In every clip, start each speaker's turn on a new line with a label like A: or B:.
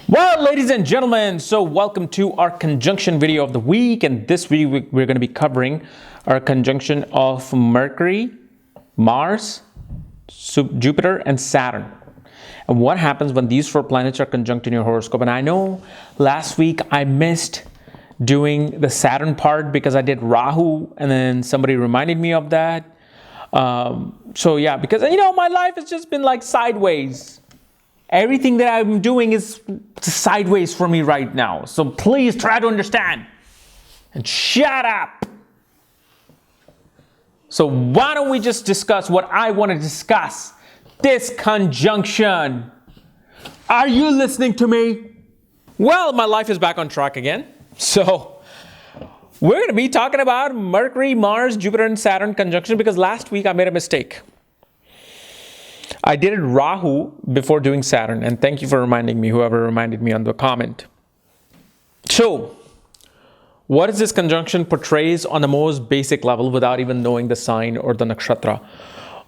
A: Well, ladies and gentlemen, so welcome to our conjunction video of the week. And this week we're going to be covering our conjunction of Mercury, Mars, Jupiter, and Saturn. And what happens when these four planets are conjunct in your horoscope. And I know last week I missed doing the Saturn part because I did Rahu, and then somebody reminded me of that. So yeah, because my life has just been like sideways. Everything that I'm doing is sideways for me right now. So please try to understand and shut up. So why don't we just discuss what I want to discuss? This conjunction. Are you listening to me? Well, my life is back on track again. So we're going to be talking about Mercury, Mars, Jupiter, and Saturn conjunction because last week I made a mistake. I did Rahu before doing Saturn, and thank you for reminding me, whoever reminded me on the comment. So, what is this conjunction portrays on the most basic level without even knowing the sign or the nakshatra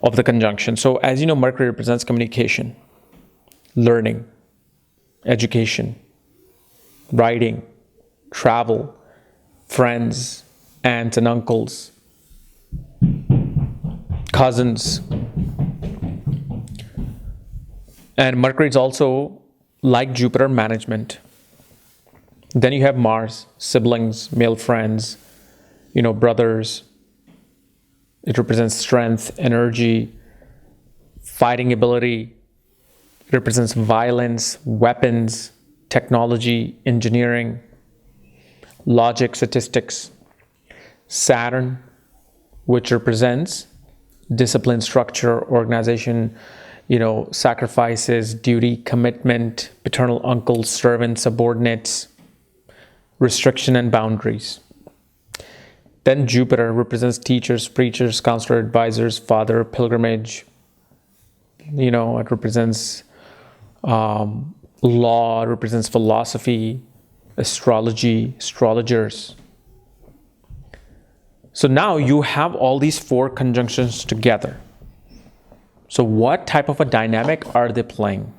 A: of the conjunction? So, as you know, Mercury represents communication, learning, education, writing, travel, friends, aunts and uncles, cousins. And Mercury is also, like Jupiter, management. Then you have Mars, siblings, male friends, brothers. It represents strength, energy, fighting ability. It represents violence, weapons, technology, engineering, logic, statistics. Saturn, which represents discipline, structure, organization, sacrifices, duty, commitment, paternal uncles, servants, subordinates, restriction and boundaries. Then Jupiter represents teachers, preachers, counselor, advisors, father, pilgrimage. It represents law, it represents philosophy, astrology, astrologers. So now you have all these four conjunctions together. So what type of a dynamic are they playing?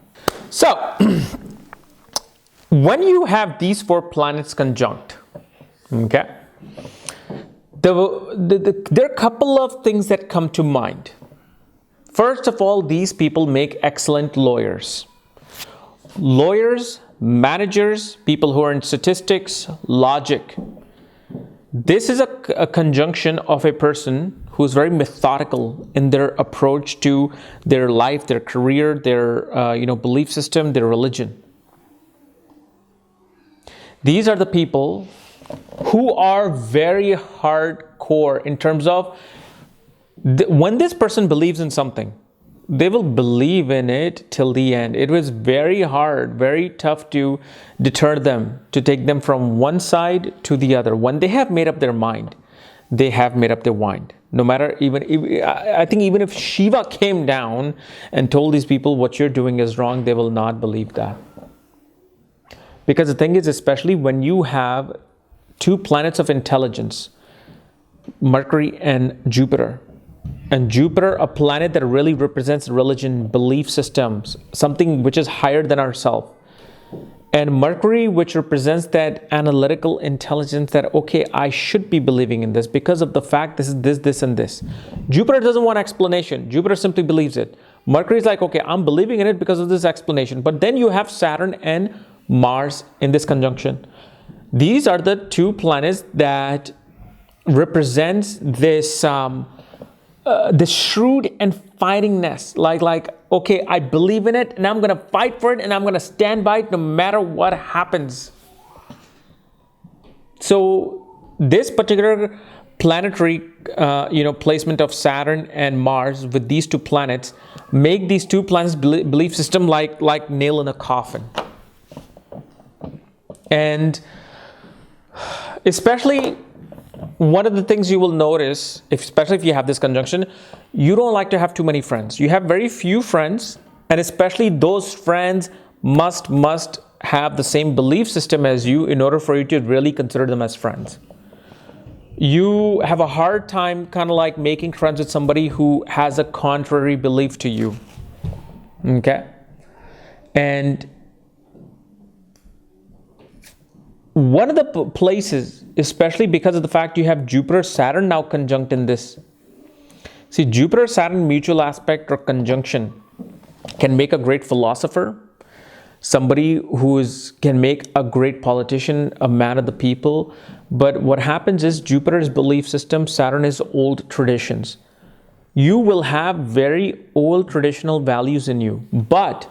A: So when you have these four planets conjunct, okay, there are a couple of things that come to mind. First of all, these people make excellent lawyers. Lawyers, managers, people who are in statistics, logic. This is a conjunction of a person who's very methodical in their approach to their life, their career, their belief system, their religion. These are the people who are very hardcore in terms of when this person believes in something, they will believe in it till the end. It was very hard, very tough to deter them, to take them from one side to the other. When they have made up their mind, they have made up their mind. No matter I think even if Shiva came down and told these people what you're doing is wrong, they will not believe that. Because the thing is, especially when you have two planets of intelligence, Mercury and Jupiter, a planet that really represents religion, belief systems, something which is higher than ourselves. And Mercury, which represents that analytical intelligence that, okay, I should be believing in this because of the fact this is this, and this. Jupiter doesn't want explanation. Jupiter simply believes it. Mercury is like, okay, I'm believing in it because of this explanation. But then you have Saturn and Mars in this conjunction. These are the two planets that represents this shrewd and fightingness, like okay, I believe in it and I'm going to fight for it and I'm going to stand by it no matter what happens. So this particular planetary placement of Saturn and Mars with these two planets make these two planets belief system like nail in a coffin. And especially one of the things you will notice, especially if you have this conjunction, you don't like to have too many friends. You have very few friends, and especially those friends must have the same belief system as you in order for you to really consider them as friends. You have a hard time kind of like making friends with somebody who has a contrary belief to you. Okay? And one of the places, especially because of the fact you have Jupiter Saturn now conjunct in this. See, Jupiter Saturn mutual aspect or conjunction can make a great philosopher, somebody who can make a great politician, a man of the people. But what happens is Jupiter's belief system, Saturn is old traditions. You will have very old traditional values in you, but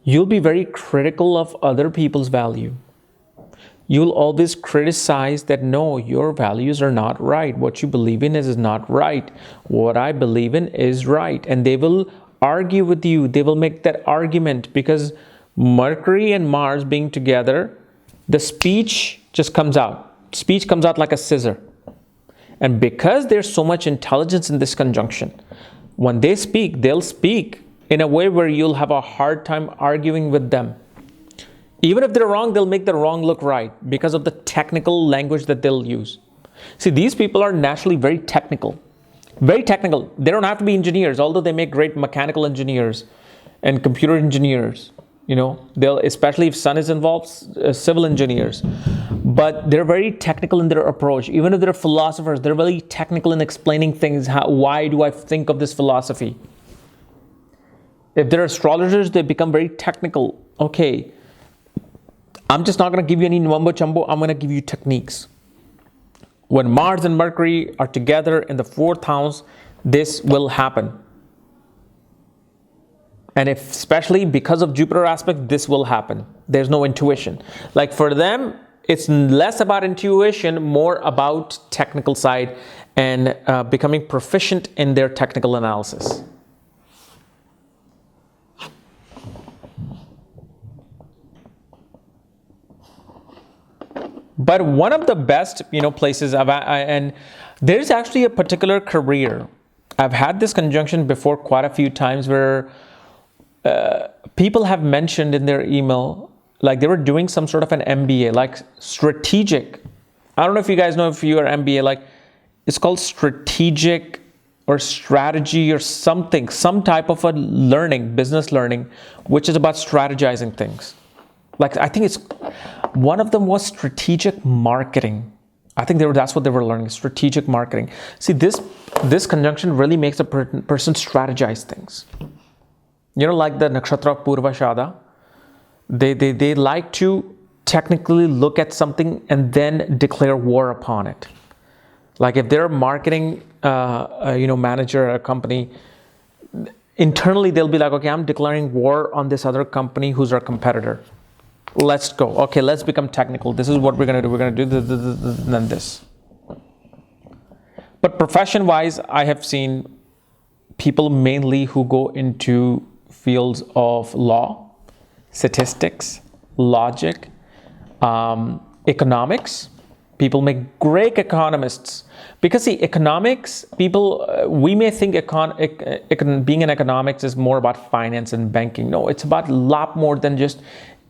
A: you'll be very critical of other people's value. You'll always criticize that, no, your values are not right. What you believe in is not right. What I believe in is right. And they will argue with you. They will make that argument because Mercury and Mars being together, the speech just comes out. Speech comes out like a scissor. And because there's so much intelligence in this conjunction, when they speak, they'll speak in a way where you'll have a hard time arguing with them. Even if they're wrong, they'll make the wrong look right because of the technical language that they'll use. See, these people are naturally very technical. Very technical. They don't have to be engineers, although they make great mechanical engineers and computer engineers. You know, they'll, especially if sun is involved, civil engineers. But they're very technical in their approach. Even if they're philosophers, they're very technical in explaining things. Why do I think of this philosophy? If they're astrologers, they become very technical. Okay, I'm just not going to give you any mumbo jumbo. I'm going to give you techniques. When Mars and Mercury are together in the 4th house, this will happen. And if, especially because of Jupiter aspect, this will happen. There's no intuition. Like for them, it's less about intuition, more about technical side and becoming proficient in their technical analysis. But one of the best, places and there's actually a particular career. I've had this conjunction before quite a few times where people have mentioned in their email, like they were doing some sort of an MBA, like strategic. I don't know if you guys know if you are MBA, like it's called strategic or strategy or something, some type of a learning, business learning, which is about strategizing things. Like I think it's one of them was strategic marketing. I think that's what they were learning, strategic marketing. See, this conjunction really makes a person strategize things. Like the nakshatra Purvashada, they like to technically look at something and then declare war upon it. Like if they're a marketing manager at a company, internally they'll be like, okay, I'm declaring war on this other company who's our competitor. Let's go. Okay, let's become technical. This is what we're going to do. We're going to do this, then this. But profession-wise, I have seen people mainly who go into fields of law, statistics, logic, economics. People make great economists. Because see, economics, people, we may think being in economics is more about finance and banking. No, it's about a lot more than just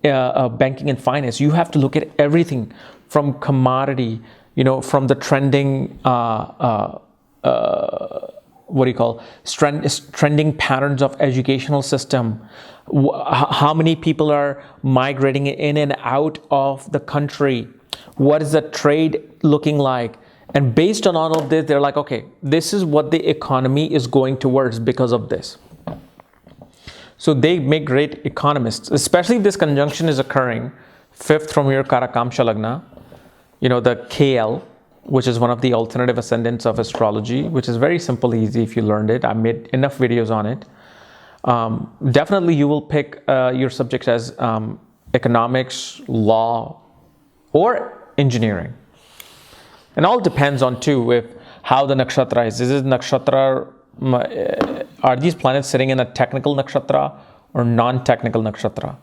A: banking and finance. You have to look at everything from commodity, from the trending, trending patterns of educational system. How many people are migrating in and out of the country? What is the trade looking like? And based on all of this, they're like, okay, this is what the economy is going towards because of this. So they make great economists, especially if this conjunction is occurring 5th from your Karakamsha Lagna, the KL, which is one of the alternative ascendants of astrology, which is very simple, easy if you learned it. I made enough videos on it. Definitely you will pick your subjects as economics, law, or engineering. And all depends on too, how the nakshatra is. Is it nakshatra? Are these planets sitting in a technical nakshatra or non-technical nakshatra?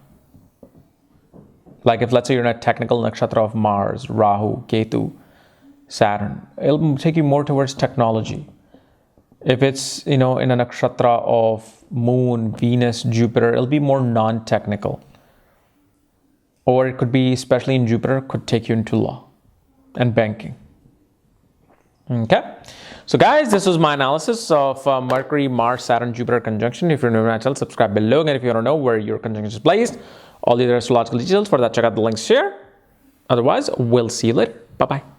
A: Like if let's say you're in a technical nakshatra of Mars, Rahu, Ketu, Saturn, it'll take you more towards technology. If it's, in a nakshatra of Moon, Venus, Jupiter, it'll be more non-technical. Or it could be, especially in Jupiter, could take you into law and banking. Okay. So guys, this was my analysis of Mercury, Mars, Saturn, Jupiter conjunction. If you're new to my channel, subscribe below. And if you want to know where your conjunction is placed, all the astrological details. For that, check out the links here. Otherwise, we'll see you later. Bye-bye.